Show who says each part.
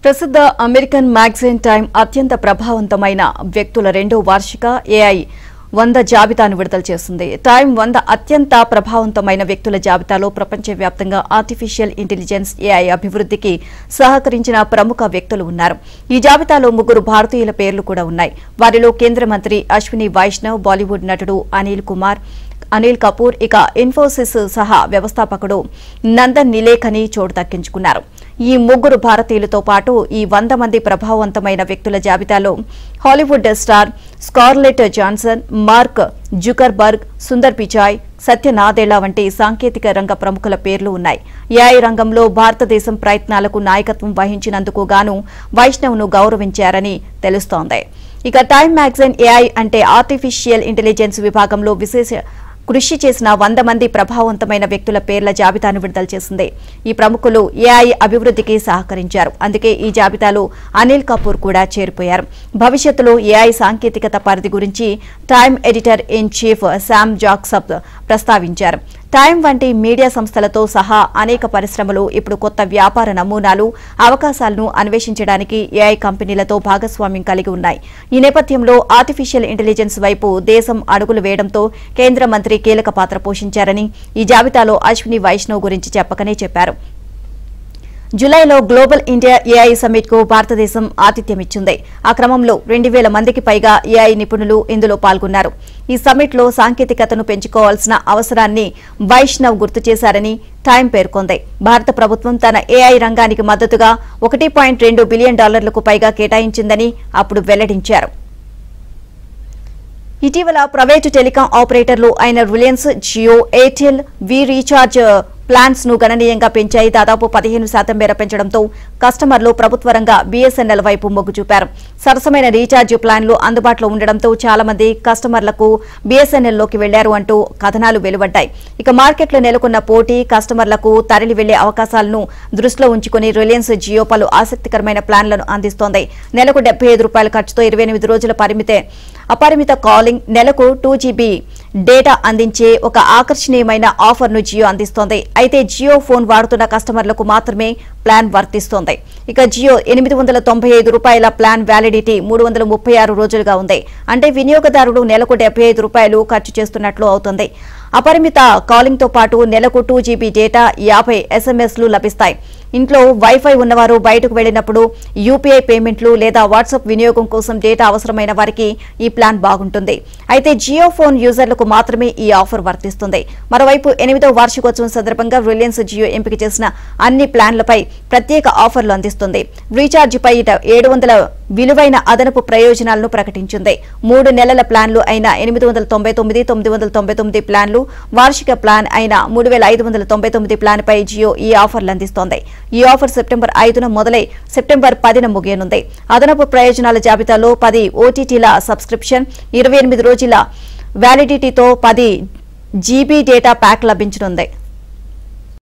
Speaker 1: ప్రసిద్ధ American magazine time అత్యంత ప్రభావవంతమైన వ్యక్తుల రెండో వార్షిక ఏఐ 100 జాబితాను విడుదల చేసింది. టైమ్ 100 అత్యంత ప్రభావవంతమైన వ్యక్తుల జాబితాలో ప్రపంచవ్యాప్తంగా ఆర్టిఫిషియల్ ఇంటెలిజెన్స్ ఏఐ అభివృద్ధికి సహకరించిన ప్రముఖ వ్యక్తులు ఉన్నారు. ఈ జాబితాలో 3 భారతీయుల పేర్లు కూడా ఉన్నాయి. వారిలో కేంద్ర మంత్రి అశ్విని వైష్ణవ్, బాలీవుడ్ నటుడు అనిల్ కపూర్, ఇక ఇన్ఫోసిస్ సహా వ్యవస్థాపకుడు నందన్ నిలేకని చోటు దక్కించుకున్నారు. ఈ 3 భారతీయులతో పాటు ఈ 100 మంది ప్రభావవంతమైన వ్యక్తుల జాబితాలో Hollywood star Scarlett Johansson, Mark Zuckerberg, Sundar Pichai, Satya Nadella వంటి సాంకేతిక రంగ ప్రముఖుల పేర్లు ఉన్నాయి. ఏఐ రంగంలో భారతదేశం ప్రయత్నాలకు నాయకత్వం వహించినందుకు గాను వైష్ణవ్ను గౌరవించారని తెలుస్తోంది. ఇక టైమ్ మ్యాగజైన్ ఏఐ అంటే ఆర్టిఫిషియల్ ఇంటెలిజెన్స్ విభాగంలో విశేష కృషి చేసిన 100 మంది ప్రభావవంతమైన వ్యక్తుల పేర్ల జాబితాను విడుదల చేసింది. ఈ ప్రముఖులు ఏఐ అభివృద్ధికి సహకరించారు. అందుకే ఈ జాబితాలో అనిల్ కపూర్ కూడా చేరిపోయారు. భవిష్యత్తులో ఏఐ సాంకేతికత పరిధి గురించి Time editor in chief Sam Jacobs ప్రస్తావించారు. టైమ్ వంటి మీడియా సంస్థలతో సహా అనేక పరిశ్రమలు ఇప్పుడు కొత్త వ్యాపార నమూనాలు, అవకాశాలను అన్వేషించడానికి ఏఐ కంపెనీలతో భాగస్వామ్యం కలిగి ఉన్నాయి. ఈ నేపథ్యంలో ఆర్టిఫిషియల్ ఇంటెలిజెన్స్ వైపు దేశం అడుగులు వేయడంతో కేంద్ర మంత్రి కీలక పాత్ర పోషించారని ఈ జాబితాలో అశ్విని వైష్ణవ్ గురించి చెప్పకనే చెప్పారు. జులైలో గ్లోబల్ ఇండియా ఏఐ సమ్మిట్ కు భారతదేశం ఆతిథ్యమిచ్చింది. ఆ క్రమంలో 2000 మందికి పైగా ఏఐ నిపుణులు ఇందులో పాల్గొన్నారు. ఈ సమ్మిట్ లో సాంకేతికతను పెంచుకోవాల్సిన అవసరాన్ని వైష్ణవ్ గుర్తు చేశారని టైమ్ పేర్కొంది. భారత ప్రభుత్వం తన ఏఐ రంగానికి మద్దతుగా $1.2 బిలియన్ పైగా కేటాయించిందని అప్పుడు వెల్లడించారు. ఇటీవల ప్రైవేటు టెలికాం ఆపరేటర్లు అయిన రిలయన్స్, జియో, ఎయిర్టెల్ వి రీఛార్జ్ ప్లాన్స్ ను గణనీయంగా పెంచాయి. దాదాపు 15% మేర పెంచడంతో కస్టమర్లు ప్రభుత్వ రంగ బీఎస్ఎన్ఎల్ వైపు మొగ్గు చూపారు. సరసమైన రీఛార్జ్ ప్లాన్లు అందుబాటులో ఉండడంతో చాలా మంది కస్టమర్లకు బీఎస్ఎన్ఎల్ లోకి వెళ్లారు అంటూ కథనాలు వెలువడ్డాయి. ఇక మార్కెట్లో నెలకొన్న పోటీ, కస్టమర్లకు తరలి వెళ్లే అవకాశాలను దృష్టిలో ఉంచుకుని రిలయన్స్ జియో పలు ఆసక్తికరమైన ప్లాన్లను అందిస్తోంది. నెలకు $78 ఖర్చుతో 28 రోజుల అపరిమిత కాలింగ్, నెలకు 2 GB డేటా అందించే ఒక ఆకర్షణీయమైన ఆఫర్ ను జియో అందిస్తోంది. అయితే జియో ఫోన్ వాడుతున్న కస్టమర్లకు మాత్రమే ప్లాన్ వర్తిస్తోంది. ఇక జియో $895 ప్లాన్ వ్యాలిడిటీ 336 రోజులుగా ఉంది. అంటే వినియోగదారుడు నెలకు $75 ఖర్చు చేస్తున్నట్లు అవుతుంది. అపరిమిత కాలింగ్ తో పాటు నెలకు 2 GB డేటా, 50 SMSలు లభిస్తాయి. ఇంట్లో వైఫై ఉన్నవారు బయటకు వెళ్లినప్పుడు యూపీఐ పేమెంట్లు లేదా వాట్సాప్ వినియోగం కోసం డేటా అవసరమైన వారికి ఈ ప్లాన్ బాగుంటుంది. అయితే జియో ఫోన్ యూజర్లకు మాత్రమే ఈ ఆఫర్ వర్తిస్తుంది. మరోవైపు 8వ వార్షికోత్సవం సందర్భంగా రిలయన్స్ జియో ఎంపిక చేసిన అన్ని ప్లాన్లపై ప్రత్యేక ఆఫర్లు అందిస్తుంది. రీఛార్జ్ పై $700 విలువైన అదనపు ప్రయోజనాలను ప్రకటించింది. 3 నెలల ప్లాన్లు అయిన 899, 999 ప్లాన్లు, వార్షిక ప్లాన్ అయిన 3599 ప్లాన్ పై జియో ఈ ఆఫర్లు అందిస్తోంది. ఈ ఆఫర్ సెప్టెంబర్ 5న మొదలై సెప్టెంబర్ 10న ముగియనుంది. అదనపు ప్రయోజనాల జాబితాలో 10 ఓటీటీల సబ్స్క్రిప్షన్, 28 రోజుల వ్యాలిడిటీతో 10 GB డేటా ప్యాక్ లభించనుంది.